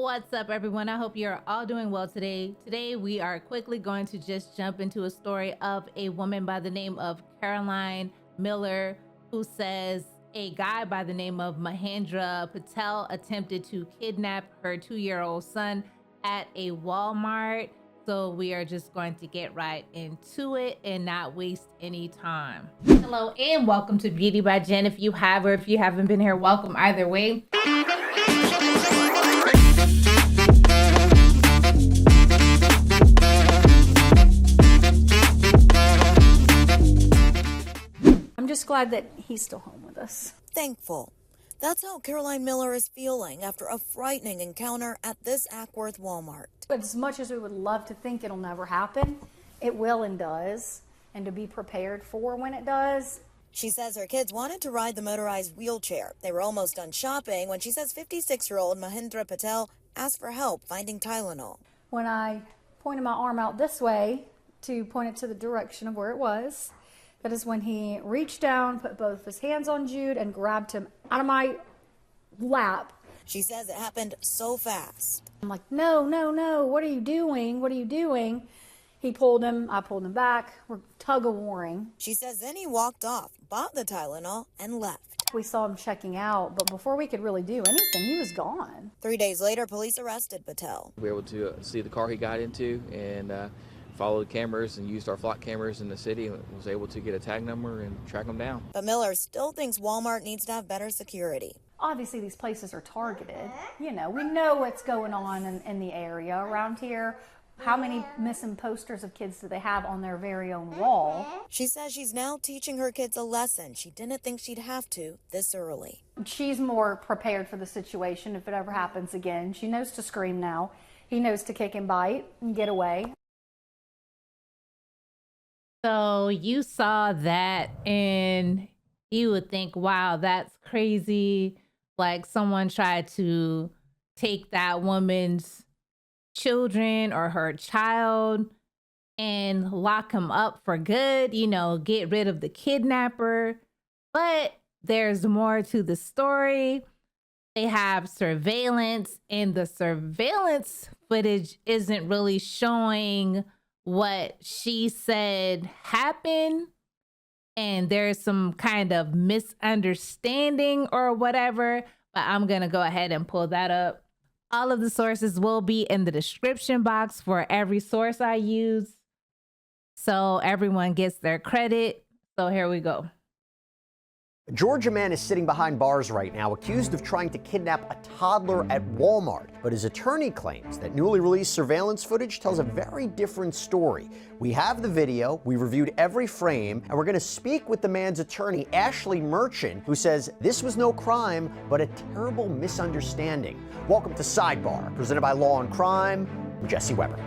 What's up, everyone? I hope you're all doing well today. Today, we are quickly going to just jump into a story of a woman by the name of Caroline Miller, who says a guy by the name of Mahendra Patel attempted to kidnap her 2-year-old son at a Walmart. So we are just going to get right into it and not waste any time. Hello and welcome to Beauty by Jen. If you have or if you haven't been here, welcome either way. I'm just glad that he's still home with us. Thankful. That's how Caroline Miller is feeling after a frightening encounter at this Ackworth Walmart. But as much as we would love to think it'll never happen, it will and does. And to be prepared for when it does. She says her kids wanted to ride the motorized wheelchair. They were almost done shopping when she says 56-year-old Mahendra Patel asked for help finding Tylenol. When I pointed my arm out this way to point it to the direction of where it was, that is when he reached down, put both his hands on Jude, and grabbed him out of my lap. She says it happened so fast. I'm like, no, no, no, what are you doing? What are you doing? He pulled him, I pulled him back. We're tug-of-warring. She says then he walked off, bought the Tylenol, and left. We saw him checking out, but before we could really do anything, he was gone. 3 days later, police arrested Patel. We were able to see the car he got into and followed cameras and used our flock cameras in the city and was able to get a tag number and track him down. But Miller still thinks Walmart needs to have better security. Obviously, these places are targeted. You know, we know what's going on in the area around here. How many missing posters of kids do they have on their very own wall? She says she's now teaching her kids a lesson she didn't think she'd have to this early. She's more prepared for the situation if it ever happens again. She knows to scream now. He knows to kick and bite and get away. So you saw that and you would think, wow, that's crazy. Like someone tried to take that woman's children or her child and lock him up for good, you know, get rid of the kidnapper. But there's more to the story. They have surveillance, and the surveillance footage isn't really showing what she said happened, and there's some kind of misunderstanding or whatever, but I'm gonna go ahead and pull that up. All of the sources will be in the description box for every source I use, so everyone gets their credit. So here we go. A Georgia man is sitting behind bars right now accused of trying to kidnap a toddler at Walmart. But his attorney claims that newly released surveillance footage tells a very different story. We have the video, we reviewed every frame, and we're going to speak with the man's attorney, Ashley Merchant, who says this was no crime, but a terrible misunderstanding. Welcome to Sidebar, presented by Law and Crime. I'm Jesse Weber.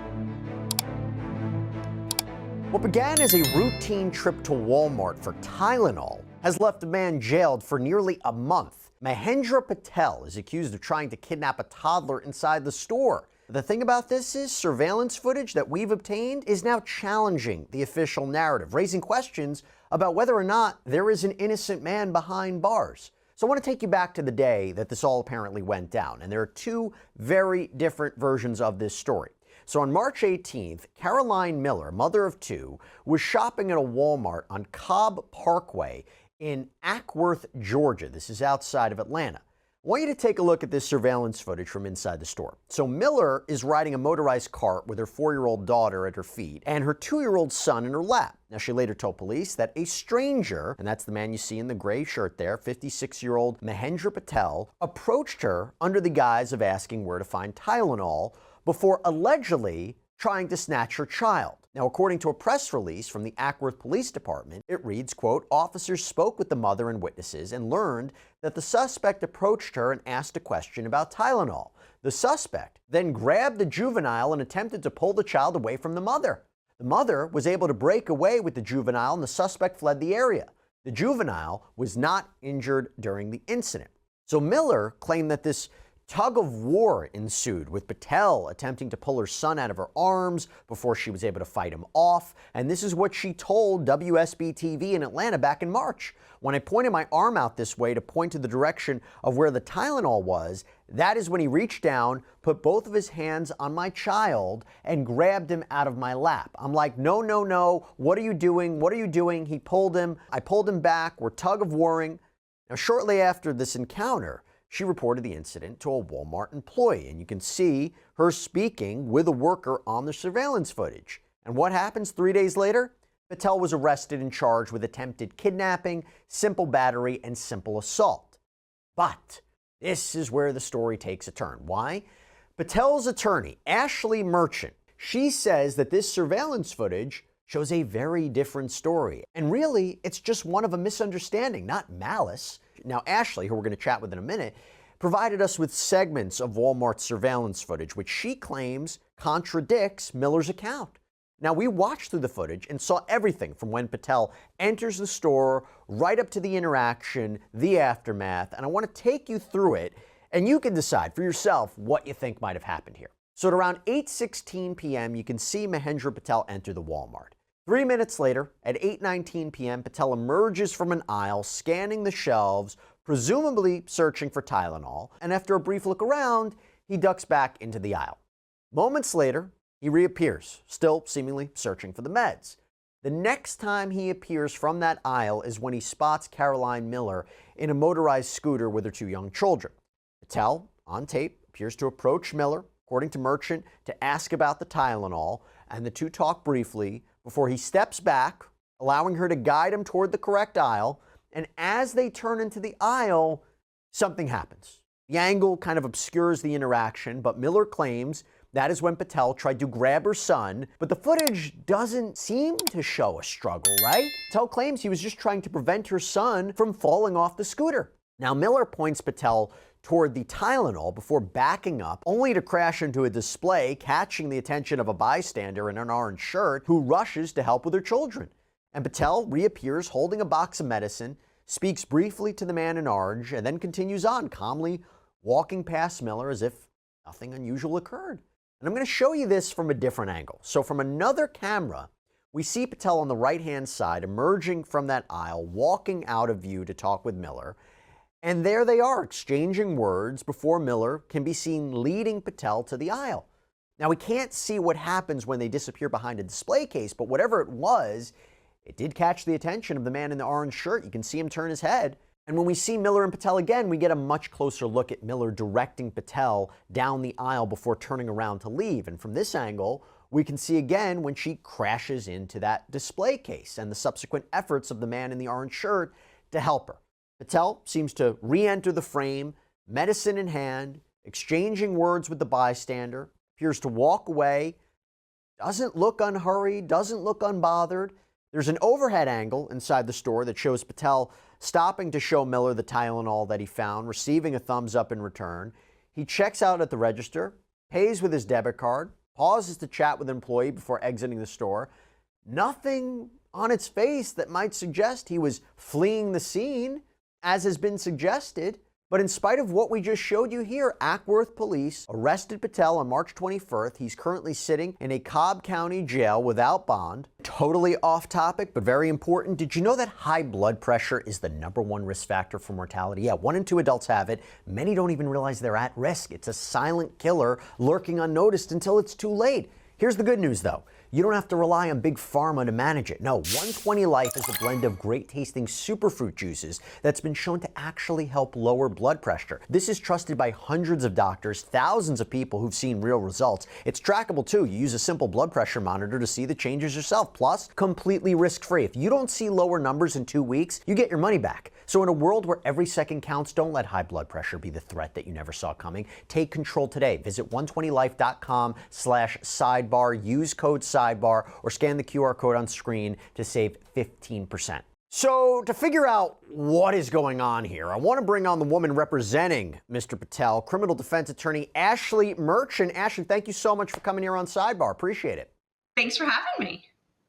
What began as a routine trip to Walmart for Tylenol has left a man jailed for nearly a month. Mahendra Patel is accused of trying to kidnap a toddler inside the store. The thing about this is surveillance footage that we've obtained is now challenging the official narrative, raising questions about whether or not there is an innocent man behind bars. So I want to take you back to the day that this all apparently went down, and there are two very different versions of this story. So on March 18th, Caroline Miller, mother of two, was shopping at a Walmart on Cobb Parkway in Ackworth, Georgia. This is outside of Atlanta. I want you to take a look at this surveillance footage from inside the store. So Miller is riding a motorized cart with her 4-year-old daughter at her feet and her 2-year-old son in her lap. Now, she later told police that a stranger, and that's the man you see in the gray shirt there, 56-year-old Mahendra Patel, approached her under the guise of asking where to find Tylenol before allegedly trying to snatch her child. Now, according to a press release from the Ackworth Police Department, it reads, quote, officers spoke with the mother and witnesses and learned that the suspect approached her and asked a question about Tylenol. The suspect then grabbed the juvenile and attempted to pull the child away from the mother. The mother was able to break away with the juvenile and the suspect fled the area. The juvenile was not injured during the incident. So Miller claimed that this tug of war ensued, with Patel attempting to pull her son out of her arms before she was able to fight him off. And this is what she told WSB-TV in Atlanta back in March. When I pointed my arm out this way to point to the direction of where the Tylenol was, That is when he reached down, put both of his hands on my child, and grabbed him out of my lap. I'm like, no, no, no, what are you doing? What are you doing? He pulled him. I pulled him back. We're tug of warring. Now, shortly after this encounter, she reported the incident to a Walmart employee, and you can see her speaking with a worker on the surveillance footage. And what happens 3 days later? Patel was arrested and charged with attempted kidnapping, simple battery, and simple assault. But this is where the story takes a turn. Why? Patel's attorney, Ashley Merchant, she says that this surveillance footage shows a very different story. And really, it's just one of a misunderstanding, not malice. Now, Ashley, who we're going to chat with in a minute, provided us with segments of Walmart's surveillance footage, which she claims contradicts Miller's account. Now, we watched through the footage and saw everything from when Patel enters the store right up to the interaction, the aftermath, and I want to take you through it, and you can decide for yourself what you think might have happened here. So at around 8:16 p.m., you can see Mahendra Patel enter the Walmart. 3 minutes later, at 8:19 p.m., Patel emerges from an aisle, scanning the shelves, presumably searching for Tylenol, and after a brief look around, he ducks back into the aisle. Moments later, he reappears, still seemingly searching for the meds. The next time he appears from that aisle is when he spots Caroline Miller in a motorized scooter with her 2 young children. Patel, on tape, appears to approach Miller, according to Merchant, to ask about the Tylenol, and the two talk briefly before he steps back, allowing her to guide him toward the correct aisle, and as they turn into the aisle, something happens. The angle kind of obscures the interaction, but Miller claims that is when Patel tried to grab her son, but the footage doesn't seem to show a struggle, right? Patel claims he was just trying to prevent her son from falling off the scooter. Now, Miller points Patel toward the Tylenol before backing up, only to crash into a display, catching the attention of a bystander in an orange shirt who rushes to help with her children. And Patel reappears holding a box of medicine, speaks briefly to the man in orange, and then continues on, calmly walking past Miller as if nothing unusual occurred. And I'm going to show you this from a different angle. So from another camera, we see Patel on the right-hand side emerging from that aisle, walking out of view to talk with Miller. And there they are, exchanging words before Miller can be seen leading Patel to the aisle. Now, we can't see what happens when they disappear behind a display case, but whatever it was, it did catch the attention of the man in the orange shirt. You can see him turn his head. And when we see Miller and Patel again, we get a much closer look at Miller directing Patel down the aisle before turning around to leave. And from this angle, we can see again when she crashes into that display case and the subsequent efforts of the man in the orange shirt to help her. Patel seems to re-enter the frame, medicine in hand, exchanging words with the bystander, appears to walk away, doesn't look unhurried, doesn't look unbothered. There's an overhead angle inside the store that shows Patel stopping to show Miller the Tylenol that he found, receiving a thumbs up in return. He checks out at the register, pays with his debit card, pauses to chat with an employee before exiting the store. Nothing on its face that might suggest he was fleeing the scene, as has been suggested. But in spite of what we just showed you here, Ackworth police arrested Patel on March 21st. He's currently sitting in a Cobb County jail without bond. Totally off topic, but very important. Did you know that high blood pressure is the #1 risk factor for mortality? Yeah, 1 in 2 adults have it. Many don't even realize they're at risk. It's a silent killer lurking unnoticed until it's too late. Here's the good news, though. You don't have to rely on big pharma to manage it. No, 120 Life is a blend of great tasting superfruit juices that's been shown to actually help lower blood pressure. This is trusted by hundreds of doctors, thousands of people who've seen real results. It's trackable too. You use a simple blood pressure monitor to see the changes yourself. Plus, completely risk-free. If you don't see lower numbers in 2 weeks, you get your money back. So in a world where every second counts, don't let high blood pressure be the threat that you never saw coming. Take control today. Visit 120life.com/sidebar. Use code sidebar or scan the QR code on screen to save 15%. So to figure out what is going on here, I want to bring on the woman representing Mr. Patel, criminal defense attorney Ashley Merchant. Ashley, thank you so much for coming here on Sidebar. Appreciate it. Thanks for having me.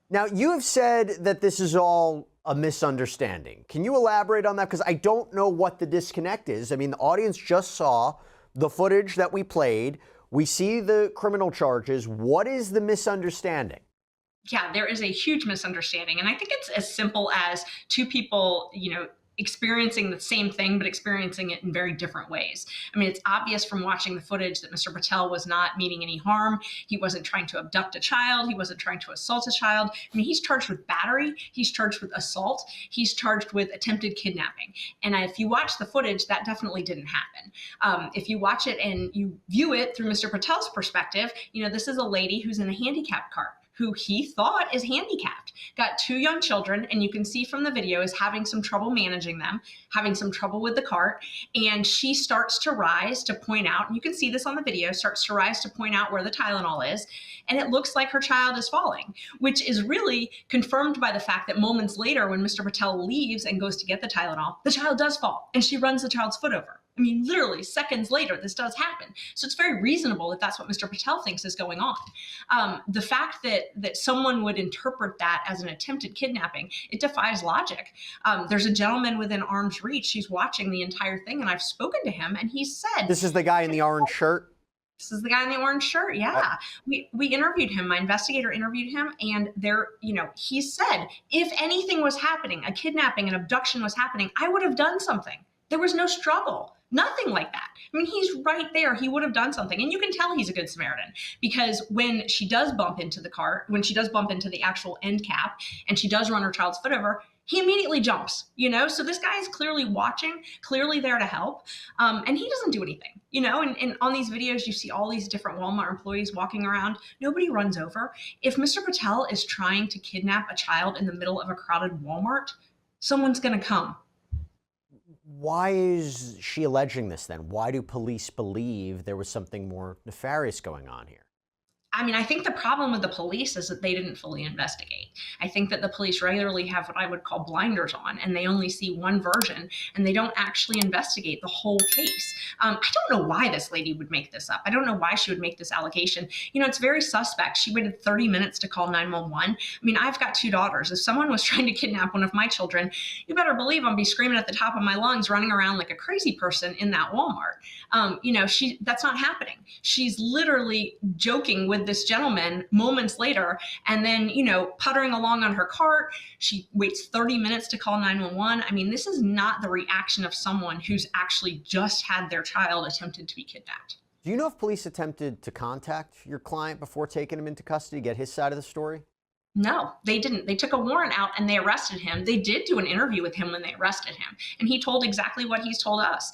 Now, you have said that this is all a misunderstanding. Can you elaborate on that? Because I don't know what the disconnect is. I mean, the audience just saw the footage that we played. We see the criminal charges. What is the misunderstanding? Yeah, there is a huge misunderstanding. And I think it's as simple as two people, experiencing the same thing, but experiencing it in very different ways. I mean, it's obvious from watching the footage that Mr. Patel was not meaning any harm. He wasn't trying to abduct a child. He wasn't trying to assault a child. I mean, he's charged with battery. He's charged with assault. He's charged with attempted kidnapping. And if you watch the footage, that definitely didn't happen. If you watch it and you view it through Mr. Patel's perspective, you know, this is a lady who's in a handicap cart, who he thought is handicapped, got 2 young children, and you can see from the video is having some trouble managing them, having some trouble with the cart, and she starts to rise to point out, and you can see this on the video, starts to rise to point out where the Tylenol is, and it looks like her child is falling, which is really confirmed by the fact that moments later when Mr. Patel leaves and goes to get the Tylenol, the child does fall, and she runs the child's foot over. I mean, literally seconds later, this does happen. So it's very reasonable that that's what Mr. Patel thinks is going on. The fact that someone would interpret that as an attempted kidnapping, it defies logic. There's a gentleman within arm's reach. He's watching the entire thing, and I've spoken to him, and he said— This is the guy in the orange shirt? This is the guy in the orange shirt. Yeah. We interviewed him. My investigator interviewed him, and he said, if anything was happening, a kidnapping, an abduction was happening, I would have done something. There was no struggle. Nothing like that. I mean, he's right there. He would have done something. And you can tell he's a good Samaritan, because when she does bump into the cart, when she does bump into the actual end cap and she does run her child's foot over, he immediately jumps, So this guy is clearly watching, clearly there to help. And he doesn't do anything, and on these videos, you see all these different Walmart employees walking around. Nobody runs over. If Mr. Patel is trying to kidnap a child in the middle of a crowded Walmart, someone's going to come. Why is she alleging this then? Why do police believe there was something more nefarious going on here? I mean, I think the problem with the police is that they didn't fully investigate. I think that the police regularly have what I would call blinders on, and they only see one version, and they don't actually investigate the whole case. I don't know why this lady would make this up. I don't know why she would make this allegation. It's very suspect. She waited 30 minutes to call 911. I mean, I've got 2 daughters. If someone was trying to kidnap one of my children, you better believe I'd be screaming at the top of my lungs, running around like a crazy person in that Walmart. That's not happening. She's literally joking with this gentleman moments later, and then, puttering along on her cart. She waits 30 minutes to call 911. I mean, this is not the reaction of someone who's actually just had their child attempted to be kidnapped. Do you know if police attempted to contact your client before taking him into custody to get his side of the story? No, they didn't. They took a warrant out and they arrested him. They did do an interview with him when they arrested him, and he told exactly what he's told us.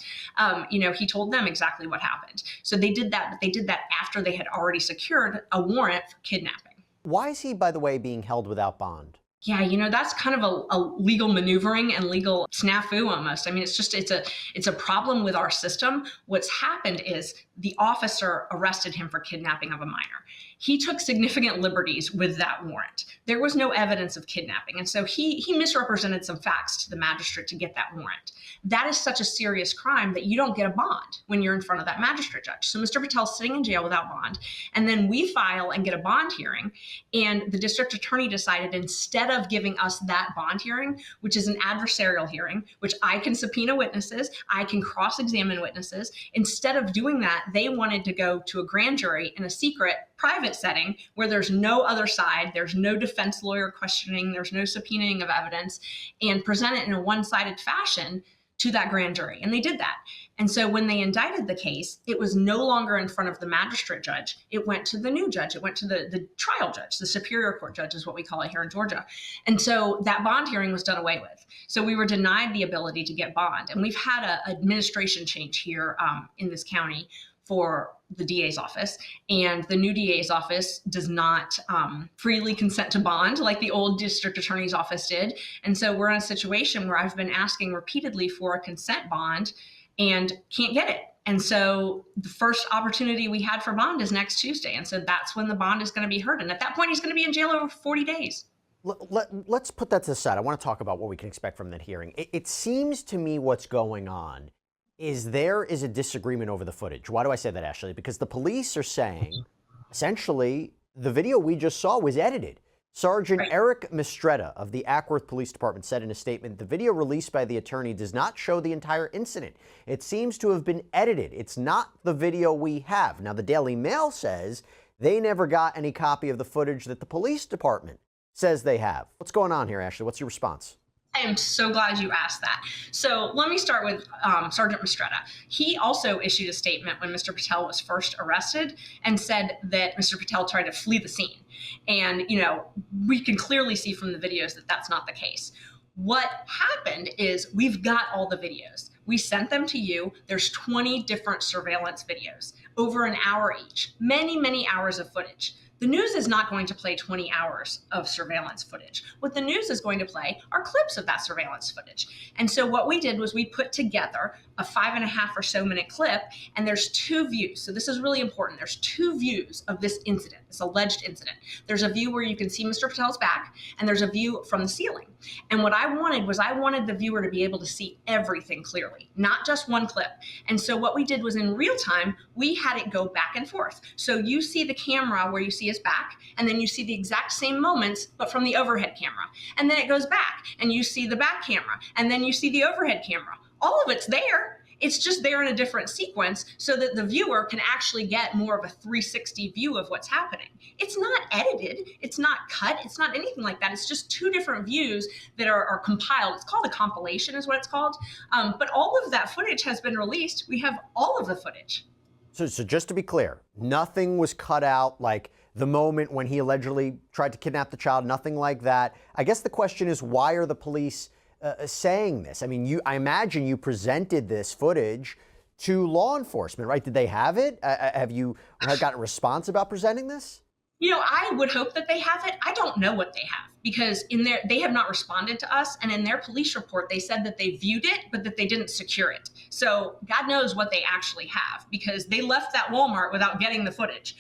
He told them exactly what happened. So they did that, but they did that after they had already secured a warrant for kidnapping. Why is he, by the way, being held without bond? Yeah, that's kind of a legal maneuvering and legal snafu almost. I mean, it's a problem with our system. What's happened is the officer arrested him for kidnapping of a minor. He took significant liberties with that warrant. There was no evidence of kidnapping, and so he misrepresented some facts to the magistrate to get that warrant. That is such a serious crime that you don't get a bond when you're in front of that magistrate judge. So Mr. Patel's sitting in jail without bond, and then we file and get a bond hearing, and the district attorney decided instead of giving us that bond hearing, which is an adversarial hearing, which I can subpoena witnesses, I can cross-examine witnesses, instead of doing that, they wanted to go to a grand jury in a secret, private setting where there's no other side, there's no defense lawyer questioning, there's no subpoenaing of evidence, and present it in a one-sided fashion to that grand jury. And they did that. And so when they indicted the case, it was no longer in front of the magistrate judge. It went to the new judge. It went to the trial judge. The superior court judge is what we call it here in Georgia. And so that bond hearing was done away with. So we were denied the ability to get bond. And we've had an administration change here in this county for the DA's office, and the new DA's office does not freely consent to bond like the old district attorney's office did. And so we're in a situation where I've been asking repeatedly for a consent bond and can't get it. And so the first opportunity we had for bond is next Tuesday. And so that's when the bond is going to be heard. And at that point, he's going to be in jail over 40 days. Let's put that to the side. I want to talk about what we can expect from that hearing. It seems to me what's going on is there is a disagreement over the footage. Why do I say that, Ashley? Because the police are saying, essentially, the video we just saw was edited. Sergeant Eric Mistretta of the Ackworth Police Department said in a statement, the video released by the attorney does not show the entire incident. It seems to have been edited. It's not the video we have. Now, the Daily Mail says they never got any copy of the footage that the police department says they have. What's going on here, Ashley? What's your response? I am so glad you asked that. So let me start with Sergeant Mistretta. He also issued a statement when Mr. Patel was first arrested and said that Mr. Patel tried to flee the scene. And, we can clearly see from the videos that that's not the case. What happened is we've got all the videos. We sent them to you. There's 20 different surveillance videos, over an hour each, many, many hours of footage. The news is not going to play 20 hours of surveillance footage. What the news is going to play are clips of that surveillance footage. And so what we did was we put together a 5.5 or so minute clip, and there's 2 views. So this is really important. There's 2 views of this incident, this alleged incident. There's a view where you can see Mr. Patel's back, and there's a view from the ceiling. And what I wanted the viewer to be able to see everything clearly, not just one clip. And so what we did was in real time, we had it go back and forth. So you see the camera where you see his back, and then you see the exact same moments, but from the overhead camera. And then it goes back, and you see the back camera, and then you see the overhead camera. All of it's there. It's just there in a different sequence so that the viewer can actually get more of a 360 view of what's happening. It's not edited. It's not cut. It's not anything like that. It's just 2 different views that are compiled. It's called a compilation is what it's called. But all of that footage has been released. We have all of the footage. So just to be clear, nothing was cut out, like the moment when he allegedly tried to kidnap the child, nothing like that. I guess the question is, why are the police saying this? I mean, I imagine you presented this footage to law enforcement, right? Did they have it? Have you gotten a response about presenting this? I would hope that they have it. I don't know what they have because they have not responded to us. And in their police report, they said that they viewed it, but that they didn't secure it. So God knows what they actually have because they left that Walmart without getting the footage.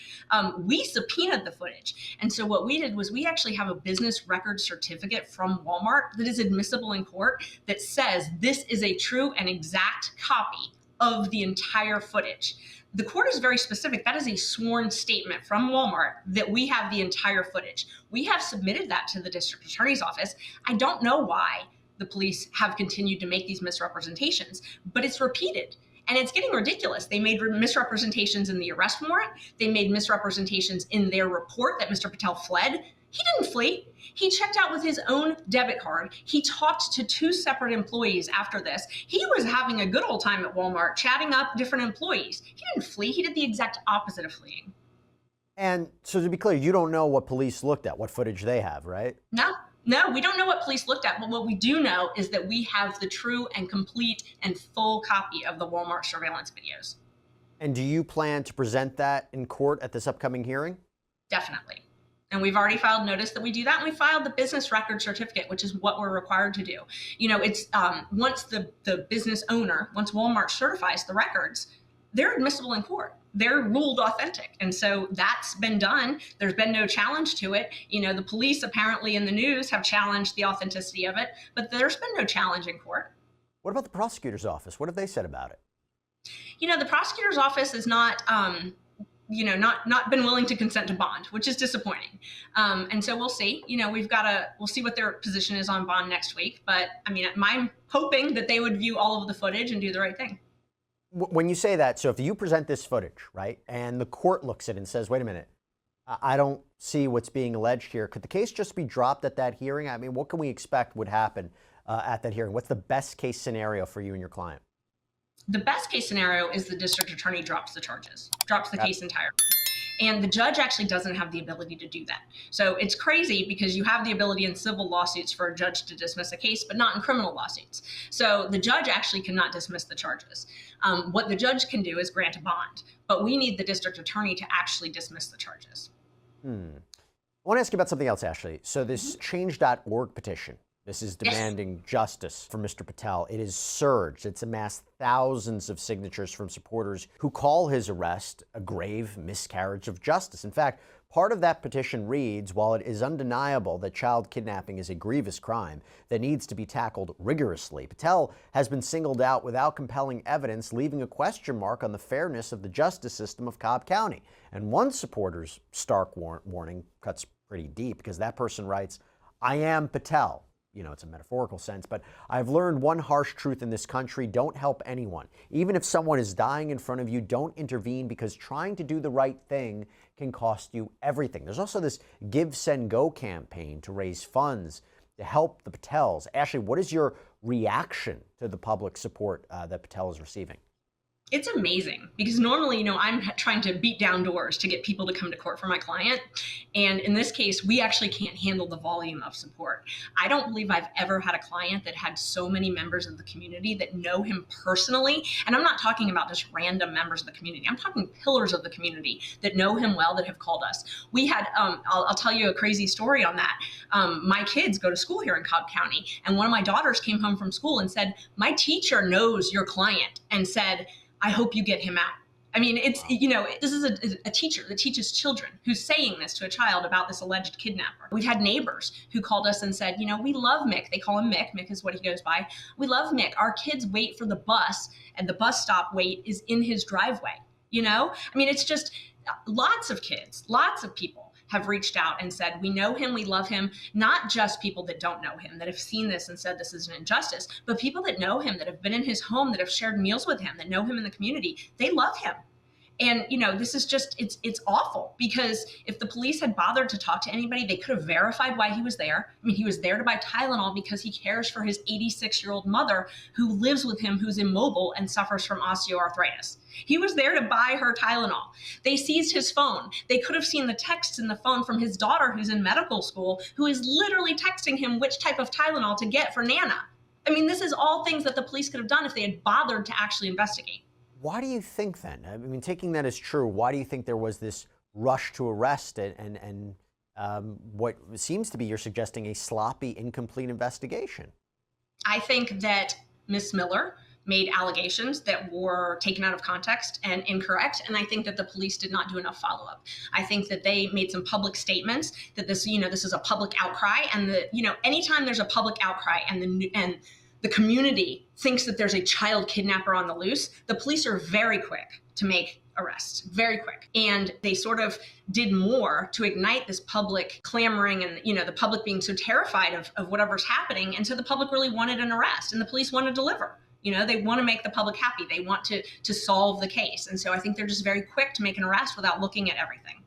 We subpoenaed the footage. And so what we did was we actually have a business record certificate from Walmart that is admissible in court that says this is a true and exact copy of the entire footage. The court is very specific. That is a sworn statement from Walmart that we have the entire footage. We have submitted that to the district attorney's office. I don't know why the police have continued to make these misrepresentations, but it's repeated. And it's getting ridiculous. They made misrepresentations in the arrest warrant. They made misrepresentations in their report that Mr. Patel fled. He didn't flee. He checked out with his own debit card. He talked to 2 separate employees after this. He was having a good old time at Walmart, chatting up different employees. He didn't flee. He did the exact opposite of fleeing. And so to be clear, you don't know what police looked at, what footage they have, right? No, we don't know what police looked at, but what we do know is that we have the true and complete and full copy of the Walmart surveillance videos. And do you plan to present that in court at this upcoming hearing? Definitely. And we've already filed notice that we do that. And we filed the business record certificate, which is what we're required to do. It's once the business owner, once Walmart certifies the records, they're admissible in court. They're ruled authentic. And so that's been done. There's been no challenge to it. The police apparently in the news have challenged the authenticity of it, but there's been no challenge in court. What about the prosecutor's office? What have they said about it? The prosecutor's office is not been willing to consent to bond, which is disappointing. And so we'll see. We'll see what their position is on bond next week. But I'm hoping that they would view all of the footage and do the right thing. When you say that, so if you present this footage, right, and the court looks at it and says, wait a minute, I don't see what's being alleged here, could the case just be dropped at that hearing? What can we expect would happen at that hearing? What's the best case scenario for you and your client? The best case scenario is the district attorney drops the charges, drops the case entirely. And the judge actually doesn't have the ability to do that. So it's crazy because you have the ability in civil lawsuits for a judge to dismiss a case, but not in criminal lawsuits. So the judge actually cannot dismiss the charges. What the judge can do is grant a bond, but we need the district attorney to actually dismiss the charges. I want to ask you about something else, Ashley. So this change.org petition, this is demanding justice for Mr. Patel. It has surged. It's amassed thousands of signatures from supporters who call his arrest a grave miscarriage of justice. In fact, part of that petition reads, while it is undeniable that child kidnapping is a grievous crime that needs to be tackled rigorously, Patel has been singled out without compelling evidence, leaving a question mark on the fairness of the justice system of Cobb County. And one supporter's stark warning cuts pretty deep because that person writes, I am Patel. It's a metaphorical sense, but I've learned one harsh truth in this country: don't help anyone. Even if someone is dying in front of you, don't intervene, because trying to do the right thing can cost you everything. There's also this Give, Send, Go campaign to raise funds to help the Patels. Ashley, what is your reaction to the public support that Patel is receiving? It's amazing because normally, I'm trying to beat down doors to get people to come to court for my client. And in this case, we actually can't handle the volume of support. I don't believe I've ever had a client that had so many members of the community that know him personally. And I'm not talking about just random members of the community. I'm talking pillars of the community that know him well that have called us. We had, I'll tell you a crazy story on that. My kids go to school here in Cobb County. And one of my daughters came home from school and said, my teacher knows your client, and said, I hope you get him out. I mean, it's, this is a teacher that teaches children who's saying this to a child about this alleged kidnapper. We've had neighbors who called us and said, we love Mick. They call him Mick. Mick is what he goes by. We love Mick. Our kids wait for the bus, and the bus stop wait is in his driveway. I mean, it's just lots of kids, lots of people have reached out and said, we know him, we love him. Not just people that don't know him, that have seen this and said this is an injustice, but people that know him, that have been in his home, that have shared meals with him, that know him in the community. They love him. And, this is just, it's awful, because if the police had bothered to talk to anybody, they could have verified why he was there. I mean, he was there to buy Tylenol because he cares for his 86-year-old mother who lives with him, who's immobile and suffers from osteoarthritis. He was there to buy her Tylenol. They seized his phone. They could have seen the texts in the phone from his daughter, who's in medical school, who is literally texting him which type of Tylenol to get for Nana. I mean, this is all things that the police could have done if they had bothered to actually investigate. Why do you think then? I mean, taking that as true, why do you think there was this rush to arrest and what seems to be, you're suggesting, a sloppy, incomplete investigation? I think that Ms. Miller made allegations that were taken out of context and incorrect. And I think that the police did not do enough follow-up. I think that they made some public statements that this is a public outcry, and anytime there's a public outcry and the community thinks that there's a child kidnapper on the loose, the police are very quick to make arrests, very quick. And they sort of did more to ignite this public clamoring and, the public being so terrified of whatever's happening. And so the public really wanted an arrest, and the police want to deliver. They want to make the public happy. They want to solve the case. And so I think they're just very quick to make an arrest without looking at everything.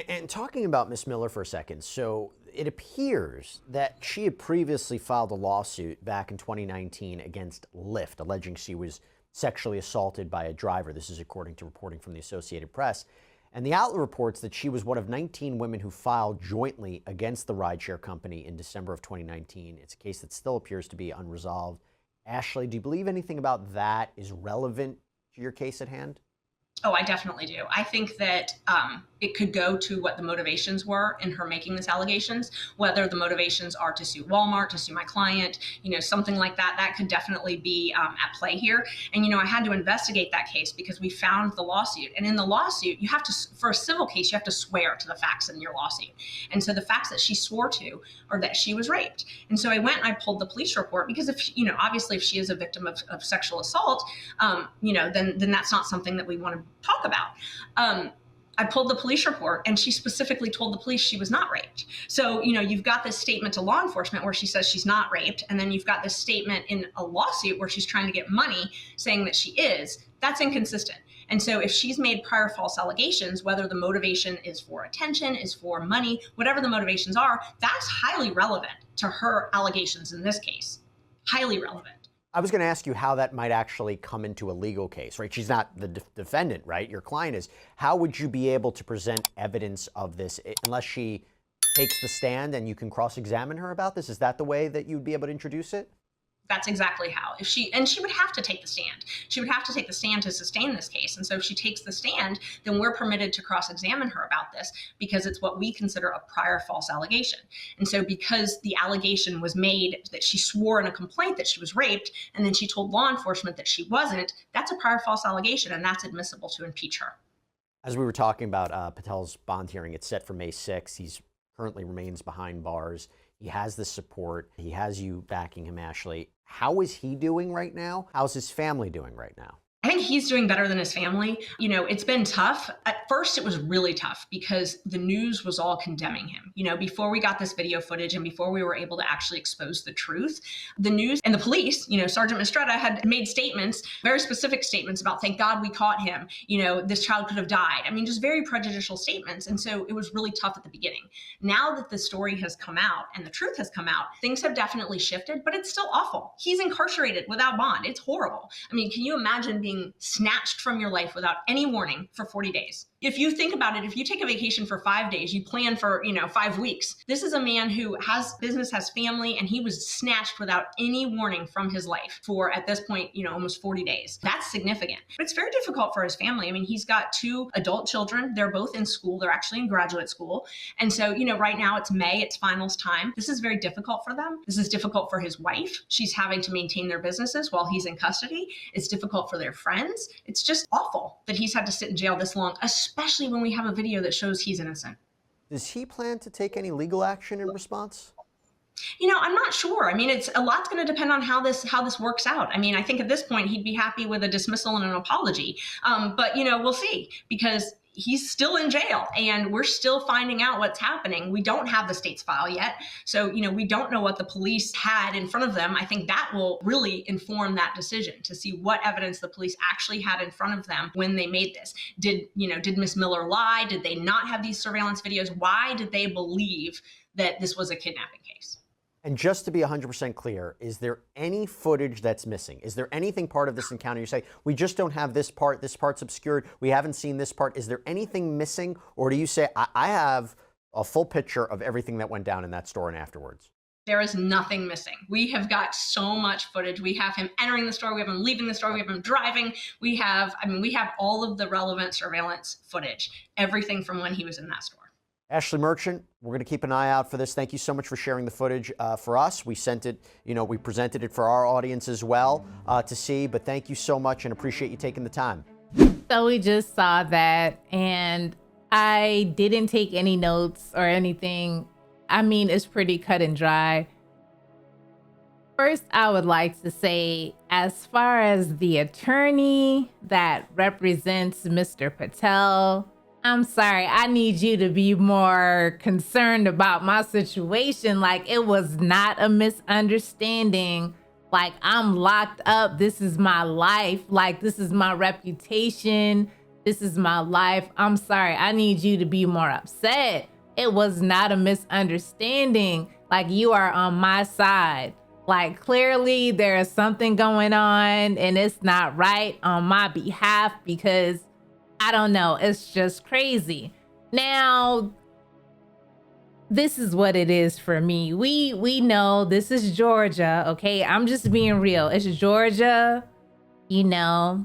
And talking about Ms. Miller for a second, so it appears that she had previously filed a lawsuit back in 2019 against Lyft, alleging she was sexually assaulted by a driver. This is according to reporting from the Associated Press. And the outlet reports that she was one of 19 women who filed jointly against the rideshare company in December of 2019. It's a case that still appears to be unresolved. Ashley, do you believe anything about that is relevant to your case at hand? Oh, I definitely do. I think that it could go to what the motivations were in her making these allegations, whether the motivations are to sue Walmart, to sue my client, something like that. That could definitely be at play here. And, I had to investigate that case because we found the lawsuit. And in the lawsuit, you have to, for a civil case, you have to swear to the facts in your lawsuit. And so the facts that she swore to are that she was raped. And so I went and I pulled the police report because obviously if she is a victim of sexual assault, then that's not something that we want to talk about. I pulled the police report, and she specifically told the police she was not raped. So, you've got this statement to law enforcement where she says she's not raped, and then you've got this statement in a lawsuit where she's trying to get money saying that she is. That's inconsistent. And so if she's made prior false allegations, whether the motivation is for attention, is for money, whatever the motivations are, that's highly relevant to her allegations in this case. Highly relevant. I was going to ask you how that might actually come into a legal case, right? She's not the defendant, right? Your client is. How would you be able to present evidence of this unless she takes the stand and you can cross-examine her about this? Is that the way that you'd be able to introduce it? That's exactly how. She would have to take the stand. She would have to take the stand to sustain this case. And so if she takes the stand, then we're permitted to cross-examine her about this because it's what we consider a prior false allegation. And so because the allegation was made that she swore in a complaint that she was raped, and then she told law enforcement that she wasn't, that's a prior false allegation, and that's admissible to impeach her. As we were talking about Patel's bond hearing, it's set for May 6th. He's currently remains behind bars. He has the support. He has you backing him, Ashley. How is he doing right now? How's his family doing right now? I think he's doing better than his family. You know, it's been tough. At first, it was really tough because the news was all condemning him. You know, before we got this video footage and before we were able to actually expose the truth, the news and the police, you know, Sergeant Mistretta had made statements, very specific statements about, thank God we caught him. You know, this child could have died. I mean, just very prejudicial statements. And so it was really tough at the beginning. Now that the story has come out and the truth has come out, things have definitely shifted, but it's still awful. He's incarcerated without bond. It's horrible. I mean, can you imagine being snatched from your life without any warning for 40 days? If you think about it, if you take a vacation for 5 days, you plan for, 5 weeks. This is a man who has business, has family, and he was snatched without any warning from his life for, at this point, almost 40 days. That's significant. But it's very difficult for his family. I mean, he's got 2 adult children. They're both in school. They're actually in graduate school. And so, right now it's May, it's finals time. This is very difficult for them. This is difficult for his wife. She's having to maintain their businesses while he's in custody. It's difficult for their friends. It's just awful that he's had to sit in jail this long, especially when we have a video that shows he's innocent. Does he plan to take any legal action in response? I'm not sure. I mean, it's a lot's going to depend on how this works out. I mean, I think at this point he'd be happy with a dismissal and an apology. But we'll see, because he's still in jail and we're still finding out what's happening. We don't have the state's file yet. So, we don't know what the police had in front of them. I think that will really inform that decision, to see what evidence the police actually had in front of them when they made this. Did Miss Miller lie? Did they not have these surveillance videos? Why did they believe that this was a kidnapping case? And just to be 100% clear, is there any footage that's missing? Is there anything part of this encounter you say, we just don't have this part's obscured, we haven't seen this part? Is there anything missing? Or do you say, I have a full picture of everything that went down in that store and afterwards? There is nothing missing. We have got so much footage. We have him entering the store, we have him leaving the store, we have him driving. We have all of the relevant surveillance footage, everything from when he was in that store. Ashley Merchant, we're going to keep an eye out for this. Thank you so much for sharing the footage for us. We sent it, we presented it for our audience as well to see, but thank you so much and appreciate you taking the time. So we just saw that and I didn't take any notes or anything. I mean, it's pretty cut and dry. First, I would like to say, as far as the attorney that represents Mr. Patel, I'm sorry, I need you to be more concerned about my situation. Like, it was not a misunderstanding. Like, I'm locked up. This is my life. Like, this is my reputation. This is my life. I'm sorry, I need you to be more upset. It was not a misunderstanding. Like, you are on my side. Like, clearly there is something going on and it's not right on my behalf, because I don't know, it's just crazy. Now, this is what it is for me. We know this is Georgia, okay? I'm just being real. It's Georgia, the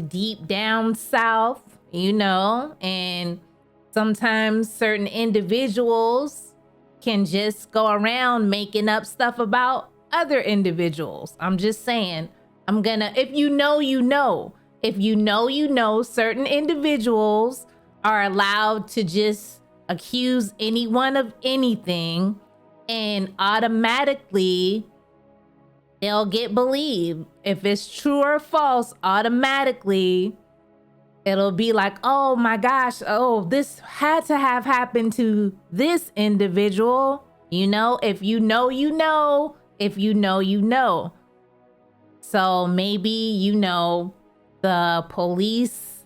deep down South, and sometimes certain individuals can just go around making up stuff about other individuals. I'm just saying, if you know, you know. If you know, certain individuals are allowed to just accuse anyone of anything and automatically they'll get believed. If it's true or false, automatically it'll be like, oh my gosh, this had to have happened to this individual. If you know, you know. If you know, you know. So maybe, the police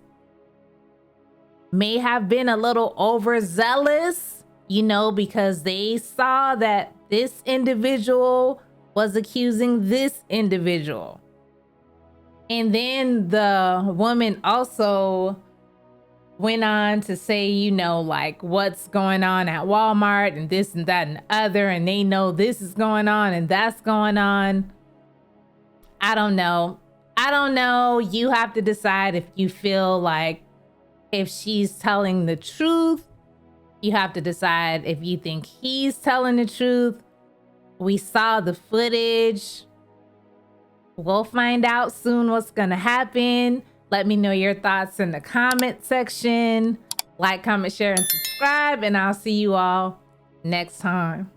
may have been a little overzealous, because they saw that this individual was accusing this individual. And then the woman also went on to say, like what's going on at Walmart and this and that and the other, and they know this is going on and that's going on. I don't know. You have to decide if you feel like if she's telling the truth. You have to decide if you think he's telling the truth. We saw the footage. We'll find out soon what's gonna happen. Let me know your thoughts in the comment section. Like, comment, share, and subscribe, and I'll see you all next time.